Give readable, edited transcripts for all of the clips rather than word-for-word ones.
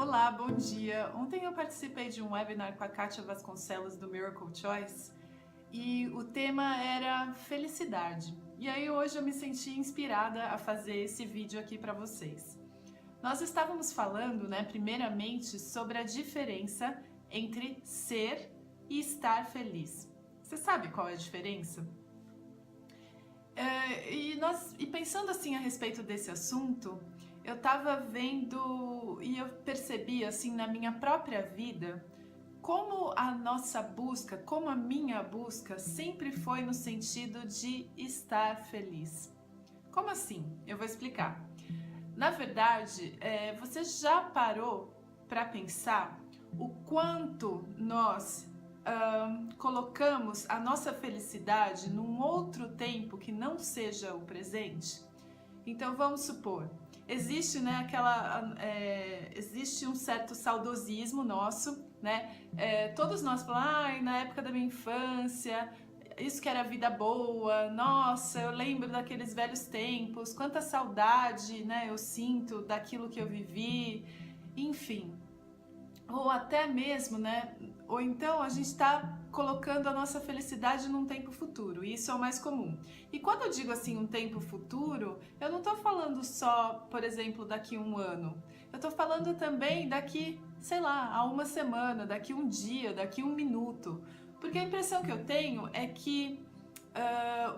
Olá, bom dia! Ontem eu participei de um webinar com a Kátia Vasconcelos do Miracle Choice e o tema era felicidade. E aí hoje eu me senti inspirada a fazer esse vídeo aqui para vocês. Nós estávamos falando, primeiramente sobre a diferença entre ser e estar feliz. Você sabe qual é a diferença? E pensando assim a respeito desse assunto, eu estava vendo e eu percebi assim na minha própria vida como a nossa busca, como a minha busca sempre foi no sentido de estar feliz. Como assim? Eu vou explicar. Na verdade, você já parou para pensar o quanto nós colocamos a nossa felicidade num outro tempo que não seja o presente? Então vamos supor, existe, existe um certo saudosismo nosso, todos nós falamos, na época da minha infância, isso que era vida boa, nossa, eu lembro daqueles velhos tempos, quanta saudade, eu sinto daquilo que eu vivi, enfim. Ou até mesmo, ou então a gente está colocando a nossa felicidade num tempo futuro, e isso é o mais comum. E quando eu digo assim um tempo futuro, eu não estou falando só, por exemplo, daqui a um ano. Eu estou falando também daqui, sei lá, a uma semana, daqui um dia, daqui um minuto. Porque a impressão que eu tenho é que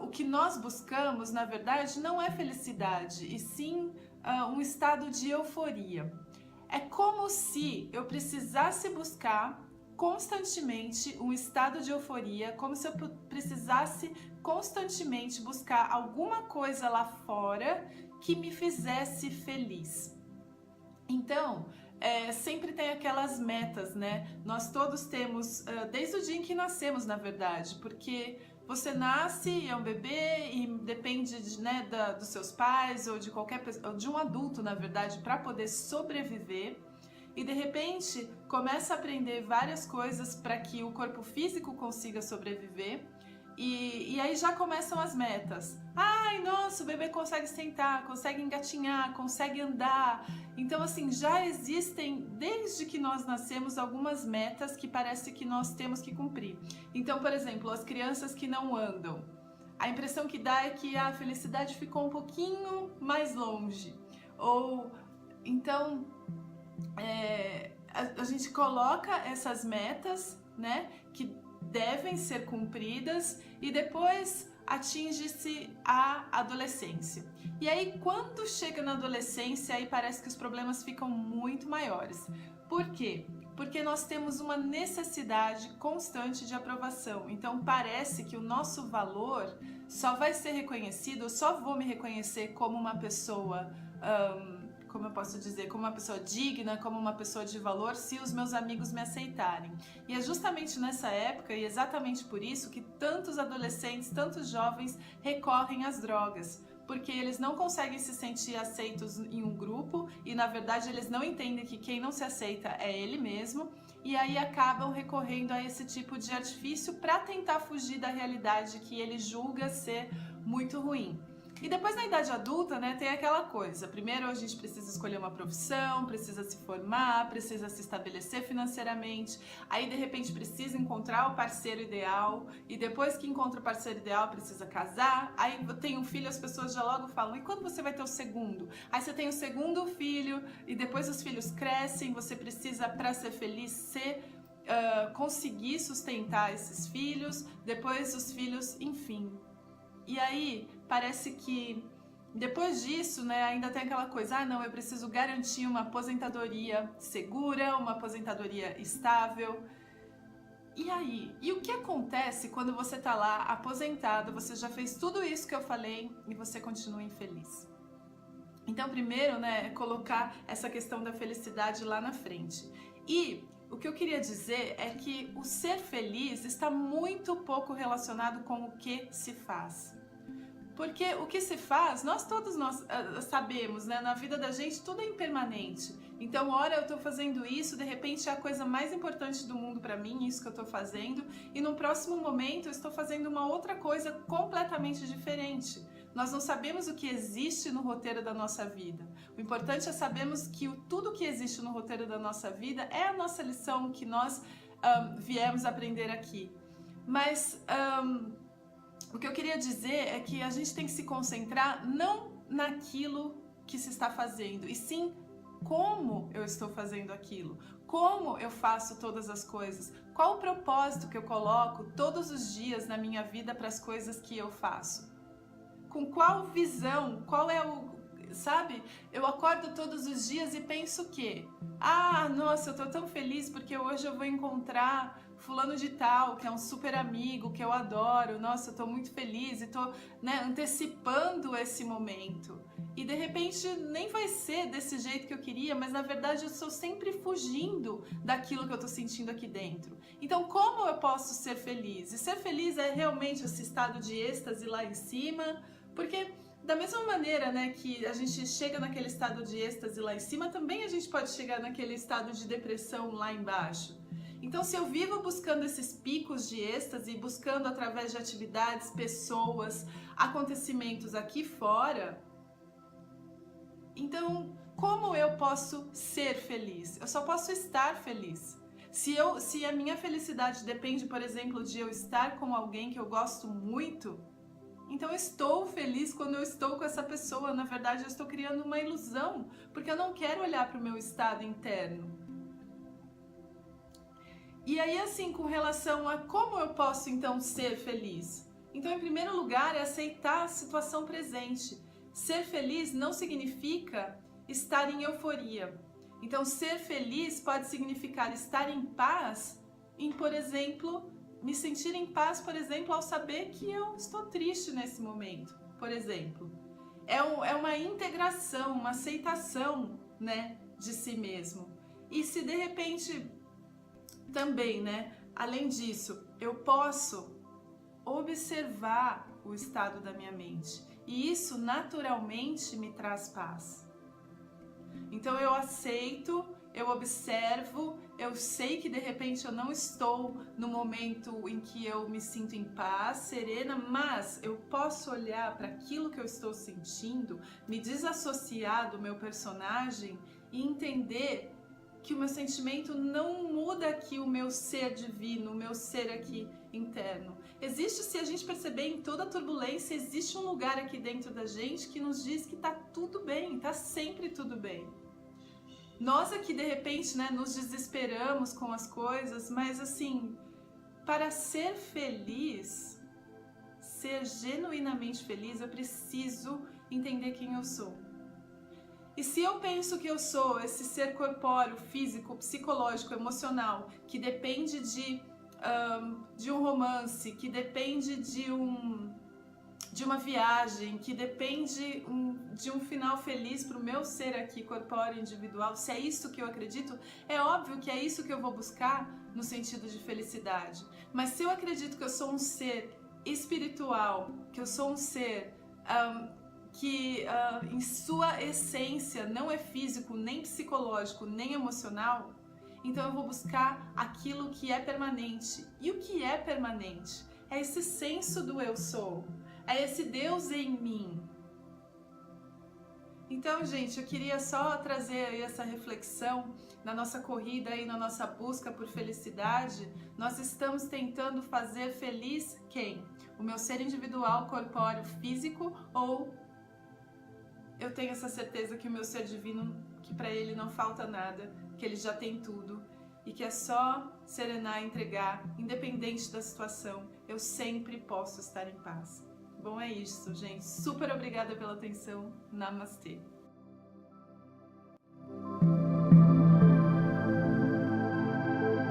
o que nós buscamos, na verdade, não é felicidade, e sim um estado de euforia. É como se eu precisasse buscar constantemente um estado de euforia, como se eu precisasse constantemente buscar alguma coisa lá fora que me fizesse feliz. Então, sempre tem aquelas metas, Nós todos temos, desde o dia em que nascemos, na verdade, porque você nasce, é um bebê e depende dos seus pais ou de qualquer pessoa, de um adulto, na verdade, para poder sobreviver. E de repente começa a aprender várias coisas para que o corpo físico consiga sobreviver. E aí já começam as metas. Ai, nossa, o bebê consegue sentar, consegue engatinhar, consegue andar. Então, assim, já existem, desde que nós nascemos, algumas metas que parece que nós temos que cumprir. Então, por exemplo, as crianças que não andam. A impressão que dá é que a felicidade ficou um pouquinho mais longe. Ou, então, a gente coloca essas metas, que devem ser cumpridas, e depois atinge-se a adolescência. E aí quando chega na adolescência, aí parece que os problemas ficam muito maiores. Por quê? Porque nós temos uma necessidade constante de aprovação. Então parece que o nosso valor só vai ser reconhecido, eu só vou me reconhecer como uma pessoa como eu posso dizer, como uma pessoa digna, como uma pessoa de valor, se os meus amigos me aceitarem. E é justamente nessa época, e exatamente por isso, que tantos adolescentes, tantos jovens recorrem às drogas, porque eles não conseguem se sentir aceitos em um grupo e, na verdade, eles não entendem que quem não se aceita é ele mesmo, e aí acabam recorrendo a esse tipo de artifício para tentar fugir da realidade que ele julga ser muito ruim. E depois na idade adulta, tem aquela coisa, primeiro a gente precisa escolher uma profissão, precisa se formar, precisa se estabelecer financeiramente, aí de repente precisa encontrar o parceiro ideal, e depois que encontra o parceiro ideal precisa casar, aí tem um filho, as pessoas já logo falam, e quando você vai ter o segundo? Aí você tem o segundo filho, e depois os filhos crescem, você precisa, para ser feliz, conseguir sustentar esses filhos, depois os filhos, enfim. E aí, parece que depois disso, ainda tem aquela coisa, não, eu preciso garantir uma aposentadoria segura, uma aposentadoria estável. E aí? E o que acontece quando você tá lá aposentado, você já fez tudo isso que eu falei e você continua infeliz? Então, primeiro, é colocar essa questão da felicidade lá na frente. E o que eu queria dizer é que o ser feliz está muito pouco relacionado com o que se faz. Porque o que se faz, todos nós sabemos, na vida da gente tudo é impermanente. Então, ora eu estou fazendo isso, de repente é a coisa mais importante do mundo para mim, isso que eu estou fazendo, e no próximo momento eu estou fazendo uma outra coisa completamente diferente. Nós não sabemos o que existe no roteiro da nossa vida. O importante é sabermos que tudo que existe no roteiro da nossa vida é a nossa lição que nós viemos aprender aqui. Mas o que eu queria dizer é que a gente tem que se concentrar não naquilo que se está fazendo, e sim como eu estou fazendo aquilo, como eu faço todas as coisas, qual o propósito que eu coloco todos os dias na minha vida para as coisas que eu faço. Com qual visão, qual é sabe? Eu acordo todos os dias e penso que, nossa, eu tô tão feliz porque hoje eu vou encontrar fulano de tal, que é um super amigo, que eu adoro, nossa, eu tô muito feliz e tô, antecipando esse momento. E de repente nem vai ser desse jeito que eu queria, mas na verdade eu estou sempre fugindo daquilo que eu tô sentindo aqui dentro. Então como eu posso ser feliz? E ser feliz é realmente esse estado de êxtase lá em cima, porque da mesma maneira, que a gente chega naquele estado de êxtase lá em cima, também a gente pode chegar naquele estado de depressão lá embaixo. Então, se eu vivo buscando esses picos de êxtase, buscando através de atividades, pessoas, acontecimentos aqui fora, então, como eu posso ser feliz? Eu só posso estar feliz. Se a minha felicidade depende, por exemplo, de eu estar com alguém que eu gosto muito, então eu estou feliz quando eu estou com essa pessoa. Na verdade, eu estou criando uma ilusão, porque eu não quero olhar para o meu estado interno. E aí, assim, com relação a como eu posso, então, ser feliz? Então, em primeiro lugar, é aceitar a situação presente. Ser feliz não significa estar em euforia. Então, ser feliz pode significar estar em paz em, por exemplo, me sentir em paz, por exemplo, ao saber que eu estou triste nesse momento, por exemplo. É uma integração, uma aceitação, de si mesmo. E se de repente também, além disso, eu posso observar o estado da minha mente. E isso naturalmente me traz paz. Então eu aceito, eu observo, eu sei que de repente eu não estou no momento em que eu me sinto em paz, serena, mas eu posso olhar para aquilo que eu estou sentindo, me desassociar do meu personagem e entender que o meu sentimento não muda aqui o meu ser divino, o meu ser aqui interno. Existe, se a gente perceber em toda a turbulência, existe um lugar aqui dentro da gente que nos diz que tá tudo bem, tá sempre tudo bem. Nós aqui de repente, nos desesperamos com as coisas, mas assim, para ser feliz, ser genuinamente feliz, eu preciso entender quem eu sou. E se eu penso que eu sou esse ser corpóreo, físico, psicológico, emocional, que depende de um romance, que depende de uma viagem, que depende de um final feliz para o meu ser aqui, corpóreo, individual, se é isso que eu acredito, é óbvio que é isso que eu vou buscar no sentido de felicidade. Mas se eu acredito que eu sou um ser espiritual, que eu sou um ser que em sua essência não é físico, nem psicológico, nem emocional, então eu vou buscar aquilo que é permanente. E o que é permanente? É esse senso do eu sou, é esse Deus em mim. Então, gente, eu queria só trazer aí essa reflexão na nossa corrida e na nossa busca por felicidade. Nós estamos tentando fazer feliz quem? O meu ser individual, corpóreo, físico, ou eu tenho essa certeza que o meu ser divino, que para ele não falta nada, que ele já tem tudo e que é só serenar e entregar, independente da situação, eu sempre posso estar em paz. Bom, é isso, gente. Super obrigada pela atenção. Namastê.